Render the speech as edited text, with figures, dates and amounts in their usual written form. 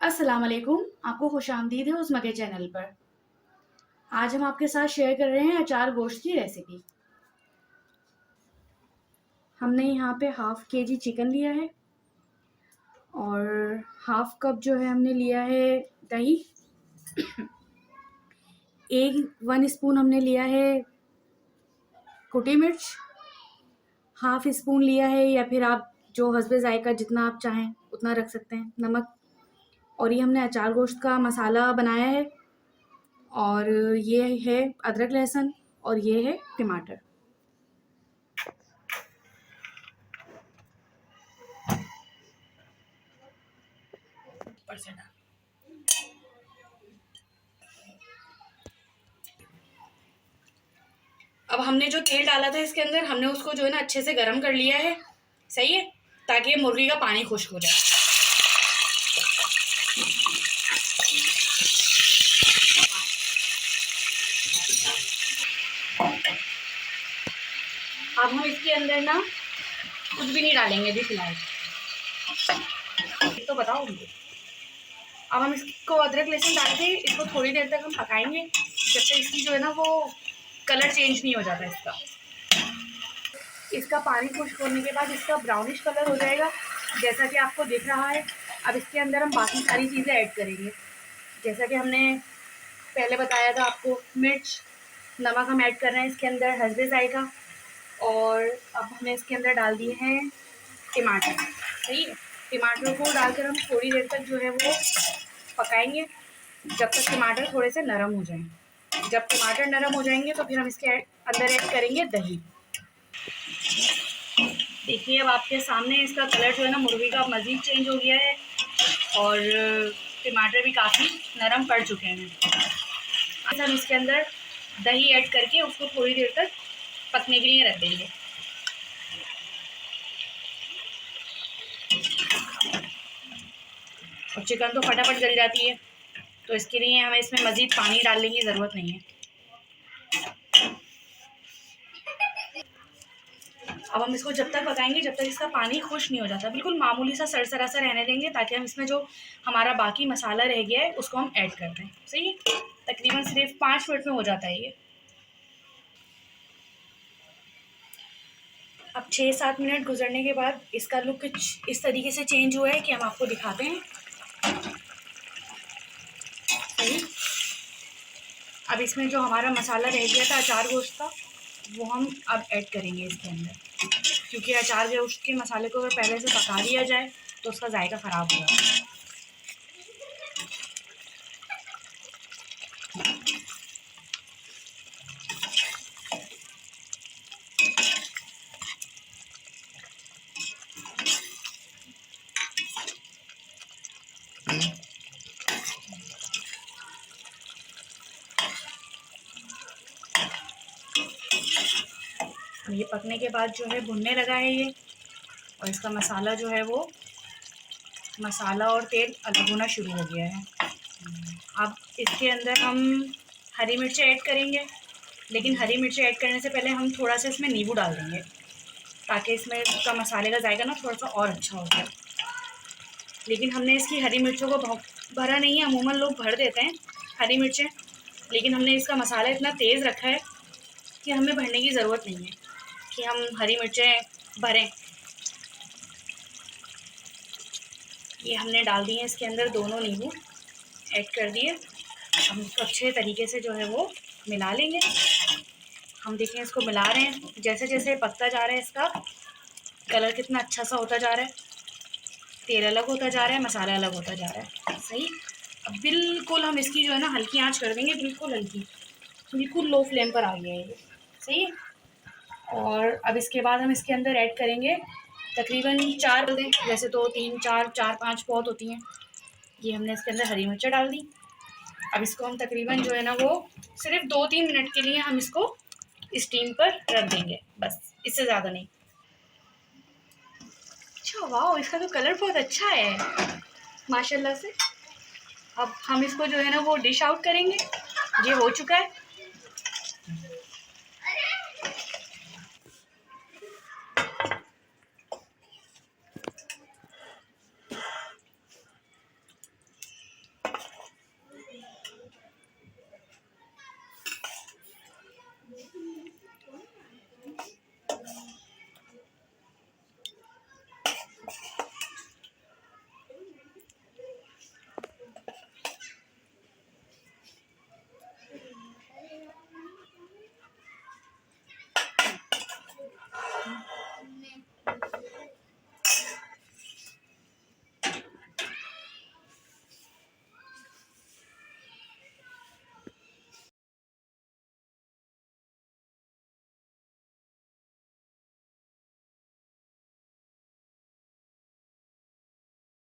अस्सलाम वालेकुम, आपको खुशामदीद है उस मगे चैनल पर। आज हम आपके साथ शेयर कर रहे हैं अचार गोश्त की रेसिपी। हमने यहाँ पे हाफ़ केजी चिकन लिया है और हाफ़ कप जो है हमने लिया है दही। 1 स्पून हमने लिया है कुटी मिर्च, हाफ़ स्पून लिया है या फिर आप जो हस्बे ज़ायक़ा जितना आप चाहें उतना रख सकते हैं, नमक। और ये हमने अचार गोश्त का मसाला बनाया है और ये है अदरक लहसुन और ये है टमाटर। ऊपर से डाल। अब हमने जो तेल डाला था इसके अंदर, हमने उसको जो है ना अच्छे से गर्म कर लिया है, सही है, ताकि मुर्गी का पानी खुश्क हो जाए। अब हम इसके अंदर ना कुछ भी नहीं डालेंगे अभी फिलहाल, तो बताओ मुझे। अब हम इसको अदरक लहसुन डाल के इसको थोड़ी देर तक हम पकाएंगे, जब तक इसकी जो है ना वो कलर चेंज नहीं हो जाता इसका पानी खुश्क होने के बाद इसका ब्राउनिश कलर हो जाएगा, जैसा कि आपको दिख रहा है। अब इसके अंदर हम बाकी सारी चीज़ें ऐड करेंगे, जैसा कि हमने पहले बताया था आपको। मिर्च, नमक हम ऐड कर रहे हैं इसके अंदर हस्बे ज़ायक़ा। और अब हमने इसके अंदर डाल दिए हैं टमाटर, सही है। टमाटर को डालकर हम थोड़ी देर तक जो है वो पकाएंगे, जब तक टमाटर थोड़े से नरम हो जाएं। जब टमाटर नरम हो जाएंगे तो फिर हम इसके अंदर ऐड करेंगे दही। देखिए अब आपके सामने इसका कलर जो है ना मुर्गी का मज़ीद चेंज हो गया है और टमाटर भी काफ़ी नरम पड़ चुके हैं। हम इसके अंदर दही ऐड करके उसको थोड़ी देर तक पकने के लिए रख देंगे। और चिकन तो फटाफट गल जाती है, तो इसके लिए हमें इसमें मज़ीद पानी डालने की ज़रूरत नहीं है। अब हम इसको जब तक पकाएंगे जब तक इसका पानी खुश नहीं हो जाता, बिल्कुल मामूली सा सरसरा सा रहने देंगे, ताकि हम इसमें जो हमारा बाकी मसाला रह गया है उसको हम ऐड कर दें। सही है, तकरीबन सिर्फ 5 मिनट में हो जाता है ये। अब 6-7 मिनट गुजरने के बाद इसका लुक कुछ इस तरीके से चेंज हुआ है कि हम आपको दिखाते हैं। सही, अब इसमें जो हमारा मसाला रह गया था अचार गोश्त का, वो हम अब ऐड करेंगे इसके अंदर, क्योंकि अचार गोश्त के मसाले को अगर पहले से पका लिया जाए तो उसका जायका ख़राब हो जाता है। ये पकने के बाद जो है भुनने लगा है ये, और इसका मसाला जो है वो मसाला और तेल अलग होना शुरू हो गया है। अब इसके अंदर हम हरी मिर्चें ऐड करेंगे, लेकिन हरी मिर्चें ऐड करने से पहले हम थोड़ा सा इसमें नींबू डाल देंगे, ताकि इसमें इसका मसाले का जायका ना थोड़ा सा और अच्छा हो जाए। लेकिन हमने इसकी हरी मिर्चों को भरा नहीं है, अमूमन लोग भर देते हैं हरी मिर्चें, लेकिन हमने इसका मसाला इतना तेज़ रखा है कि हमें भरने की ज़रूरत नहीं है कि हम हरी मिर्चें भरें। ये हमने डाल दिए इसके अंदर, दोनों नींबू ऐड कर दिए। हम इसको अच्छे तरीके से जो है वो मिला लेंगे। हम देखें इसको मिला रहे हैं, जैसे जैसे पकता जा रहा है इसका कलर कितना अच्छा सा होता जा रहा है, तेल अलग होता जा रहा है, मसाला अलग होता जा रहा है। सही, अब बिल्कुल हम इसकी जो है ना हल्की आंच कर देंगे, बिल्कुल हल्की, बिल्कुल लो फ्लेम पर आ गया है ये। सही है, और अब इसके बाद हम इसके अंदर ऐड करेंगे तकरीबन 4 दें, वैसे तो 3, 4, 4, 5 बहुत होती हैं। ये हमने इसके अंदर हरी मिर्च डाल दी। अब इसको हम तकरीबन जो है ना वो सिर्फ 2-3 मिनट के लिए हम इसको स्टीम पर रख देंगे, बस, इससे ज़्यादा नहीं। अच्छा, वाह, इसका तो कलर बहुत अच्छा है माशाल्लाह से। अब हम इसको जो है ना वो डिश आउट करेंगे। ये हो चुका है,